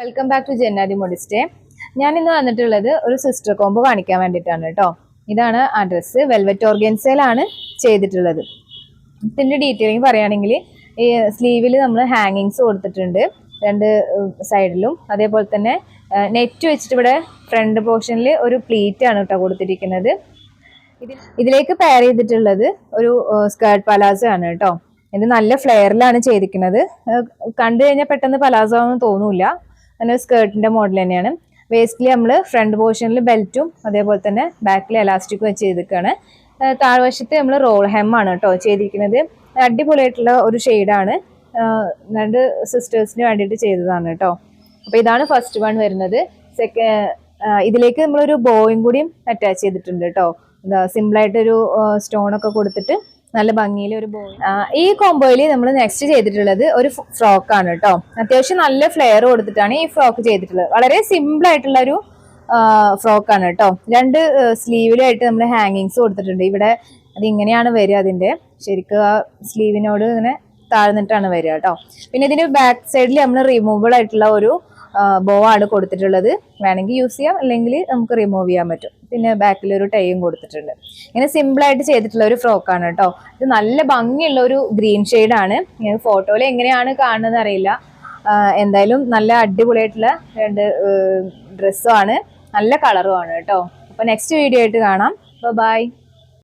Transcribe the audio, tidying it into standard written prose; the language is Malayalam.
വെൽക്കം ബാക്ക് ടു ജെന്നാരി മോഡിസ്റ്റേ. ഞാൻ ഇന്ന് വന്നിട്ടുള്ളത് ഒരു സിസ്റ്റർ കോംബോ കാണിക്കാൻ വേണ്ടിയിട്ടാണ് കേട്ടോ. ഇതാണ് ആ ഡ്രസ്സ്. വെൽവെറ്റ് ഓർഗൻസയിലാണ് ചെയ്തിട്ടുള്ളത്. ഇതിൻ്റെ ഡീറ്റെയിലിംഗ് പറയുകയാണെങ്കിൽ ഈ സ്ലീവിൽ നമ്മൾ ഹാങ്ങിങ്സ് കൊടുത്തിട്ടുണ്ട് രണ്ട് സൈഡിലും. അതേപോലെ തന്നെ നെറ്റ് വെച്ചിട്ട് ഇവിടെ ഫ്രണ്ട് പോർഷനിൽ ഒരു പ്ലീറ്റ് ആണ് കേട്ടോ കൊടുത്തിരിക്കുന്നത്. ഇതിലേക്ക് പെയർ ചെയ്തിട്ടുള്ളത് ഒരു സ്കേർട്ട് പലാസോ ആണ് കേട്ടോ. ഇത് നല്ല ഫ്ലെയറിലാണ് ചെയ്തിരിക്കുന്നത്. കണ്ടു കഴിഞ്ഞാൽ പെട്ടെന്ന് പലാസോ ഒന്നും തോന്നൂല. അങ്ങനെ സ്കേർട്ടിന്റെ മോഡൽ തന്നെയാണ്. വേസ്റ്റിൽ നമ്മൾ ഫ്രണ്ട് പോർഷനിൽ ബെൽറ്റും അതേപോലെ തന്നെ ബാക്കിൽ എലാസ്റ്റിക് വെച്ച് ചെയ്തിരിക്കുകയാണ്. താഴ്വശത്ത് നമ്മൾ റോൾ ഹെമ്മാണ് കേട്ടോ ചെയ്തിരിക്കുന്നത്. അടിപൊളിയായിട്ടുള്ള ഒരു ഷെയ്ഡാണ്. രണ്ട് സിസ്റ്റേഴ്സിന് വേണ്ടിയിട്ട് ചെയ്തതാണ് കേട്ടോ. അപ്പോൾ ഇതാണ് ഫസ്റ്റ് വൺ വരുന്നത്. ഇതിലേക്ക് നമ്മളൊരു ബോയും കൂടിയും അറ്റാച്ച് ചെയ്തിട്ടുണ്ട് കേട്ടോ. സിമ്പിളായിട്ടൊരു സ്റ്റോണൊക്കെ കൊടുത്തിട്ട് നല്ല ഭംഗിയിൽ ഒരു ബോയ്. ഈ കോംബോയിൽ നമ്മൾ നെക്സ്റ്റ് ചെയ്തിട്ടുള്ളത് ഒരു ഫ്രോക്കാണ് കേട്ടോ. അത്യാവശ്യം നല്ല ഫ്ലെയർ കൊടുത്തിട്ടാണ് ഈ ഫ്രോക്ക് ചെയ്തിട്ടുള്ളത്. വളരെ സിമ്പിൾ ആയിട്ടുള്ള ഒരു ഫ്രോക്കാണ് കേട്ടോ. രണ്ട് സ്ലീവിലായിട്ട് നമ്മൾ ഹാങ്ങിങ്സ് കൊടുത്തിട്ടുണ്ട്. ഇവിടെ അതിങ്ങനെയാണ് വരിക. അതിൻ്റെ ശരിക്കും ആ സ്ലീവിനോട് ഇങ്ങനെ താഴ്ന്നിട്ടാണ് വരിക കേട്ടോ. പിന്നെ ഇതിന്റെ ബാക്ക് സൈഡിൽ നമ്മൾ റിമൂവബിൾ ആയിട്ടുള്ള ഒരു ബോ ആണ് കൊടുത്തിട്ടുള്ളത്. വേണമെങ്കിൽ യൂസ് ചെയ്യാം, അല്ലെങ്കിൽ നമുക്ക് റിമൂവ് ചെയ്യാൻ പറ്റും. പിന്നെ ബാക്കിൽ ഒരു ടൈയും കൊടുത്തിട്ടുണ്ട്. ഇങ്ങനെ സിമ്പിളായിട്ട് ചെയ്തിട്ടുള്ള ഒരു ഫ്രോക്കാണ് കേട്ടോ. ഇത് നല്ല ഭംഗിയുള്ള ഒരു ഗ്രീൻ ഷെയ്ഡാണ്. ഫോട്ടോയിൽ എങ്ങനെയാണ് കാണുന്നത് അറിയില്ല. എന്തായാലും നല്ല അടിപൊളിയായിട്ടുള്ള രണ്ട് ഡ്രസ്സും ആണ്, നല്ല കളറും ആണ് കേട്ടോ. അപ്പോൾ നെക്സ്റ്റ് വീഡിയോ ആയിട്ട് കാണാം. ബൈ.